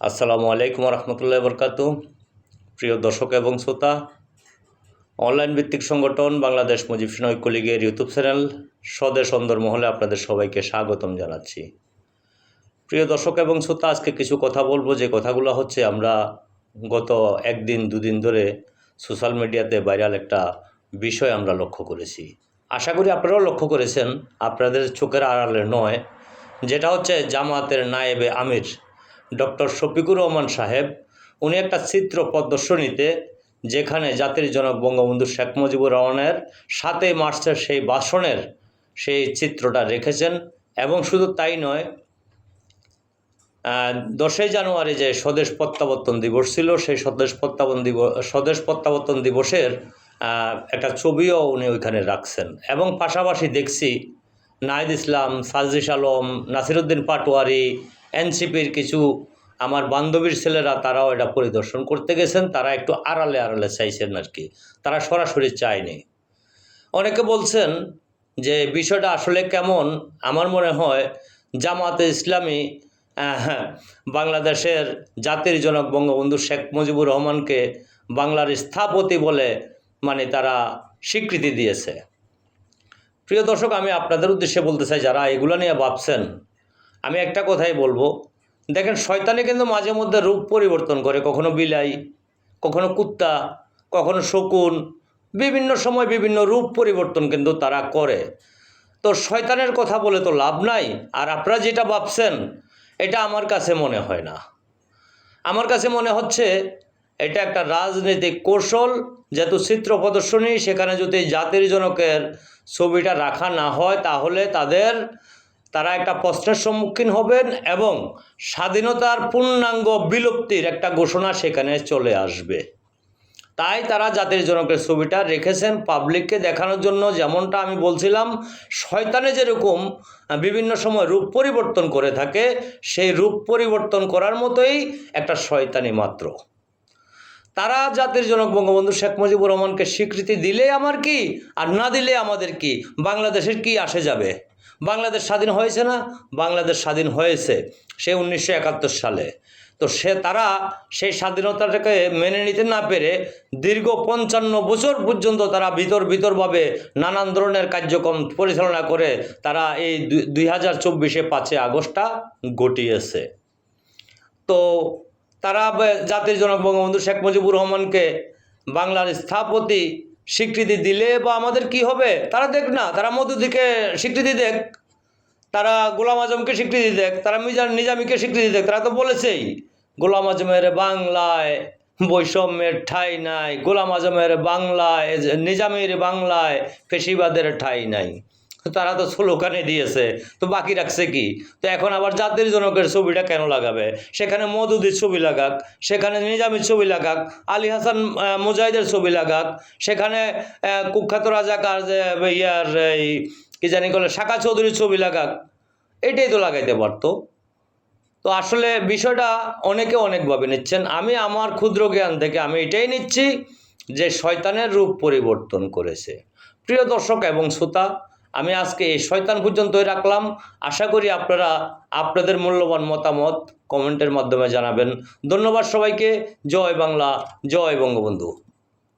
আসসালামু আলাইকুম রহমতুল্লাহ বরকাতু। প্রিয় দর্শক এবং শ্রোতা, অনলাইন ভিত্তিক সংগঠন বাংলাদেশ মুজিবসেনা ঐক্য লীগের ইউটিউব চ্যানেল স্বদেশ অন্দরমহলে আপনাদের সবাইকে স্বাগতম জানাচ্ছি। প্রিয় দর্শক এবং শ্রোতা, আজকে কিছু কথা বলবো, যে কথাগুলো হচ্ছে আমরা গত একদিন দুদিন ধরে সোশ্যাল মিডিয়াতে ভাইরাল একটা বিষয় আমরা লক্ষ্য করেছি। আশা করি আপনারাও লক্ষ্য করেছেন, আপনাদের চোখের আড়ালে নয়। যেটা হচ্ছে জামায়াতের নায়েবে আমির ডক্টর শফিকুর রহমান সাহেব, উনি একটা চিত্র প্রদর্শনীতে, যেখানে জাতির জনক বঙ্গবন্ধু শেখ মুজিবুর রহমানের 7ই মার্চের সেই ভাষণের সেই চিত্রটা রেখেছেন। এবং শুধু তাই নয়, 10ই জানুয়ারি যে স্বদেশ প্রত্যাবর্তন দিবস ছিল, সেই স্বদেশ প্রত্যাবর্তন দিবসের একটা ছবিও উনি ওইখানে রাখছেন। এবং পাশাপাশি দেখছি নাহিদ ইসলাম, সাজিশ আলম, নাসিরউদ্দিন পাটোয়ারি, এনসিপির কিছু আমার বান্ধবীর ছেলেরা, তারাও এটা পরিদর্শন করতে গেছেন। তারা একটু আড়ালে আড়ালে চাইছেন আর কি, তারা সরাসরি চায়নি। অনেকে বলছেন যে বিষয়টা আসলে কেমন। আমার মনে হয় জামায়াতে ইসলামী বাংলাদেশের জাতির জনক বঙ্গবন্ধু শেখ মুজিবুর রহমানকে বাংলার স্থপতি বলে তারা স্বীকৃতি দিয়েছে। প্রিয় দর্শক, আমি আপনাদের উদ্দেশ্যে বলতে চাই, যারা এগুলো নিয়ে ভাবছেন, আমি একটা কথাই বলবো। দেখেন, শয়তানি কিন্তু মাঝে মধ্যে রূপ পরিবর্তন করে, কখনো বিলাই, কখনো কুত্তা, কখনো শকুন, বিভিন্ন সময় বিভিন্ন রূপ পরিবর্তন কিন্তু তারা করে। তো শয়তানের কথা বলে তো লাভ নাই। আর আপনারা যেটা ভাবছেন, এটা আমার কাছে মনে হয় না। আমার কাছে মনে হচ্ছে এটা একটা রাজনৈতিক কৌশল। যেহেতু চিত্র প্রদর্শনী, সেখানে যদি জাতির জনকের ছবিটা রাখা না হয়, তাহলে তারা একটা প্রশ্নের সম্মুখীন হবেন এবং স্বাধীনতার পূর্ণাঙ্গ বিলুপ্তির একটা ঘোষণা সেখানে চলে আসবে। তাই তারা জাতির জনকের ছবিটা রেখেছেন পাবলিককে দেখানোর জন্য। যেমনটা আমি বলছিলাম, শয়তানে যেরকম বিভিন্ন সময় রূপ পরিবর্তন করে থাকে, সেই রূপ পরিবর্তন করার মতোই একটা শয়তানি মাত্র। তারা জাতির জনক বঙ্গবন্ধু শেখ মুজিবুর রহমানকে স্বীকৃতি দিলে আমার কি, আর না দিলে আমাদের কি, বাংলাদেশের কি আসে যাবে? বাংলাদেশ স্বাধীন হয়েছে না? বাংলাদেশ স্বাধীন হয়েছে সে 1971 সালে। তো তারা সেই স্বাধীনতাটাকে মেনে নিতে না পেরে দীর্ঘ 55 বছর পর্যন্ত তারা ভিতরভাবে নানান ধরনের কার্যক্রম পরিচালনা করে তারা এই 2024 5ই আগস্টটা ঘটিয়েছে। তো তারা জাতির জনক বঙ্গবন্ধু শেখ মুজিবুর রহমানকে বাংলার স্থপতি স্বীকৃতি দিলে বা আমাদের কি হবে? তারা দেখ না, তারা মওদুদিকে স্বীকৃতি দেখ, তারা গোলাম আজমকে স্বীকৃতি দেখ, তারা নিজামীকে স্বীকৃতি দেখ। তারা তো বলেছেই, গোলাম আজমের বাংলায় বৈষম্যের ঠাঁই নাই, গোলাম আজমের বাংলায়, নিজামীর বাংলায় ফেসিবাদের ঠাঁই নাই। তারা তো স্লোগানে দিয়েছে, তো বাকি রাখছে কি? তো এখন আবার জাতির জনকের ছবিটা কেন লাগাবে? সেখানে মওদুদির ছবি লাগাক, সেখানে নিজামীর ছবি লাগাক, আলী হাসান মুজাহিদের ছবি লাগাক, সেখানে কুখ্যাত রাজাকার যে এই কি জানি বলে শাকা চৌধুরীর ছবি লাগাক, এটাই তো লাগাইতে পারতো। তো আসলে বিষয়টা অনেকে অনেকভাবে নিচ্ছেন। আমি আমার ক্ষুদ্র জ্ঞান থেকে আমি এটাই নিচ্ছি যে শয়তানের রূপ পরিবর্তন করেছে। প্রিয় দর্শক এবং শ্রোতা, আমি আজকে এই শয়তান পর্যন্তই রাখলাম। আশা করি আপনারা আপনাদের মূল্যবান মতামত কমেন্টের মাধ্যমে জানাবেন। ধন্যবাদ সবাইকে। জয় বাংলা, জয় বঙ্গবন্ধু।